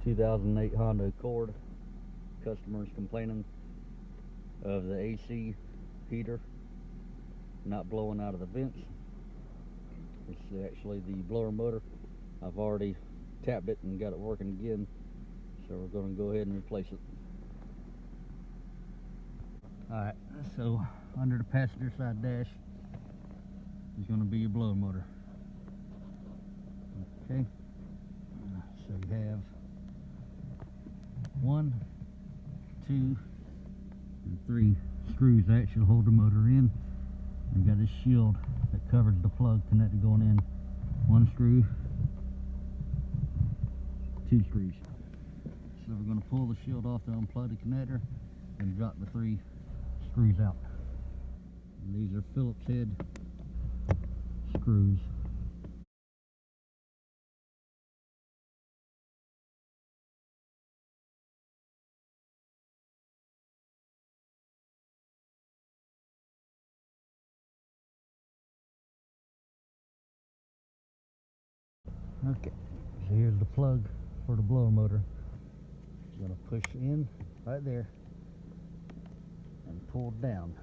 2008 Honda Accord. Customers complaining of the AC heater not blowing out of the vents. It's actually the blower motor. I've already tapped it and got it working again, so we're going to go ahead and replace it. Alright, so under the passenger side dash is going to be your blower motor. Okay, so you have 1, 2, and 3 screws that actually hold the motor in. You got this shield that covers the plug connector going in. 1 screw, 2 screws. So we're going to pull the shield off to unplug the connector and drop the 3 screws out. And these are Phillips head screws. Okay, so here's the plug for the blower motor. You're going to push in right there and pull down.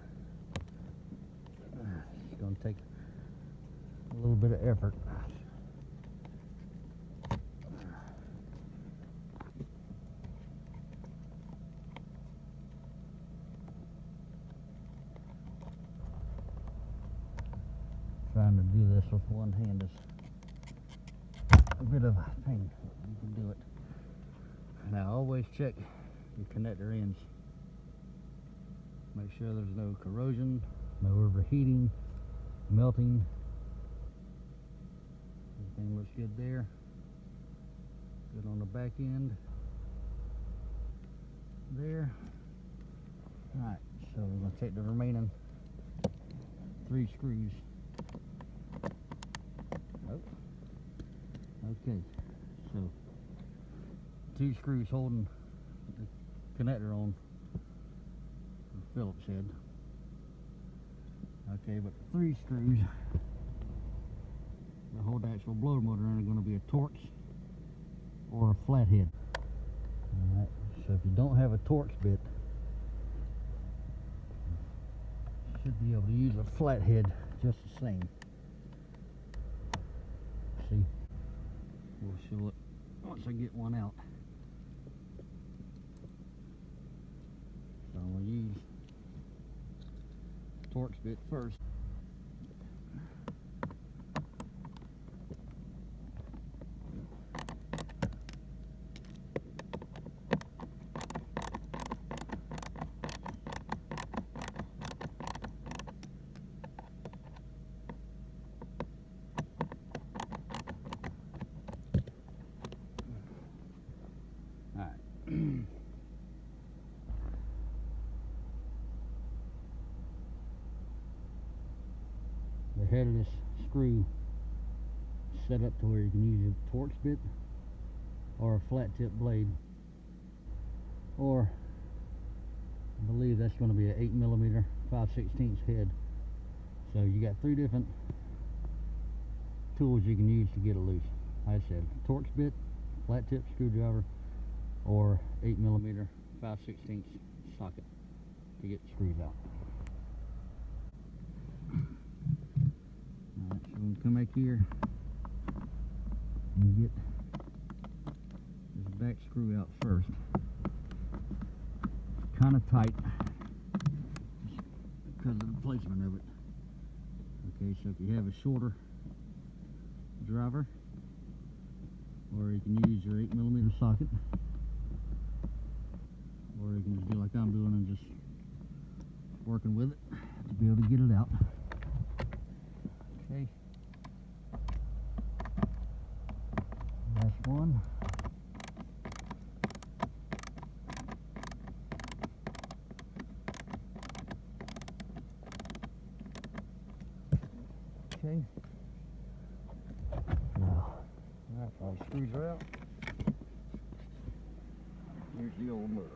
It's going to take a little bit of effort. Trying to do this with one hand is a bit of a pain. You can do it. Now always check your connector ends. Make sure there's no corrosion, no overheating, melting. Everything looks good there. Good on the back end. There. Alright, so we're going to take the remaining 3 screws. Oh. Okay, so 2 screws holding the connector on the Phillips head. Okay, but 3 screws that hold the actual blower motor in are going to be a Torx or a flathead. Alright, so if you don't have a Torx bit, you should be able to use a flathead just the same. See? We'll show it once I get one out. So I'm going to use Torx bit first. The head of this screw set up to where you can use a Torx bit or a flat tip blade, or I believe that's going to be an 8mm 5/16 head. So you got 3 different tools you can use to get it loose. Like I said, Torx bit, flat tip screwdriver, or 8mm 5/16 socket to get the screws out. Alright, so we're going to come back here and get this back screw out first. It's kind of tight because of the placement of it. Okay, so if you have a shorter driver, or you can use your 8mm socket, or you can just do like I'm doing and just working with it to be able to get it out. Okay, last one. Okay, now after all the screws are out, here's the old motor.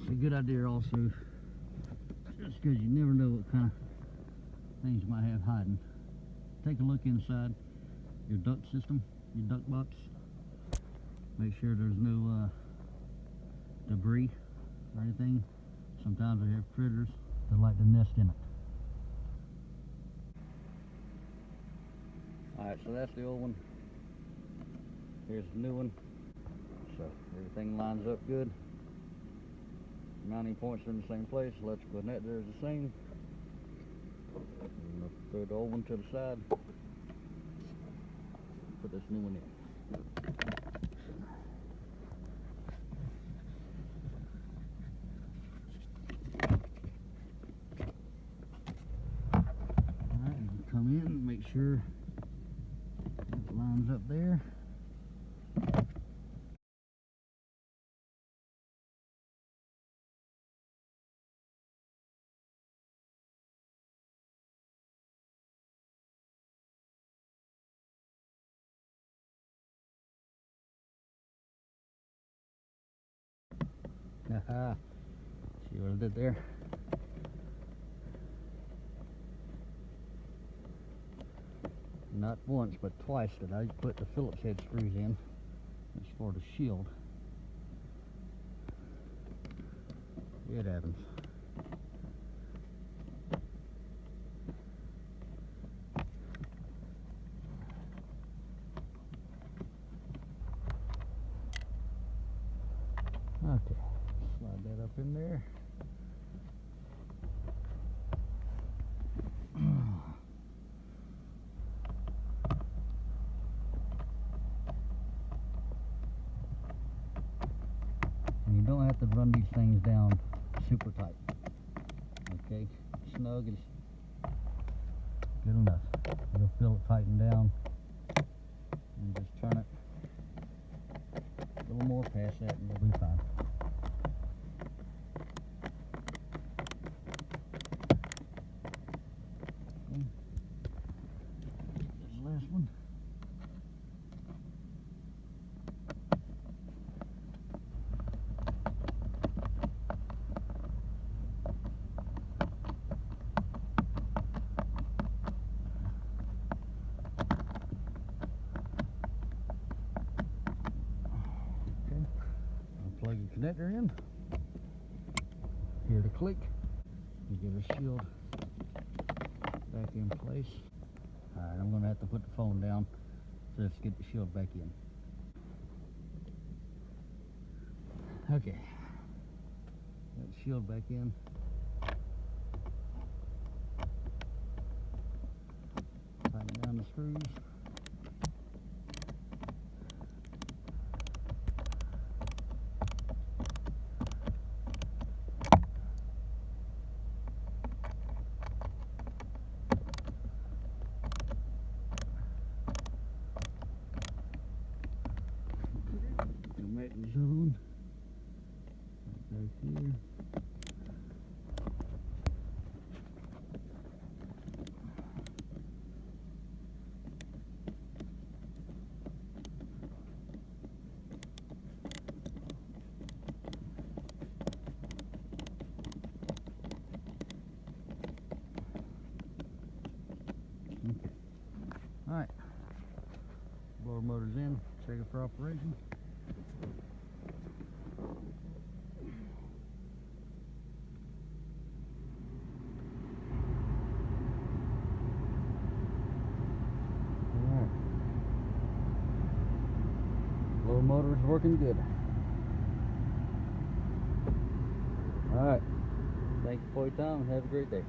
It's a good idea also, just because you never know what kind of things you might have hiding. Take a look inside your duct system, your duct box. Make sure there's no debris or anything. Sometimes they have critters that like to nest in it. Alright, so that's the old one. Here's the new one. So everything lines up good. Mounting points are in the same place. Electrical connector is the same. I'm going to throw the old one to the side. Put this new one in. Alright, come in and make sure it lines up there. Haha, see what I did there? Not once, but twice did I put the Phillips head screws in. That's for the shield. It happens. Okay, slide that up in there. And you don't have to run these things down super tight. Okay, snug is good enough. You'll feel it tighten down, and just turn it a little more past that and you'll be fine. Okay. This last one. Plug your connector in. Hear the click. You get a shield back in place. Alright, I'm going to have to put the phone down. So let's get the shield back in. Okay. Got the shield back in. Tighten down the screws. Mating zone right back here. Okay. All right. Blower motor's in. Check it for operation. Blower motor is working good. Alright. Thank you for your time and have a great day.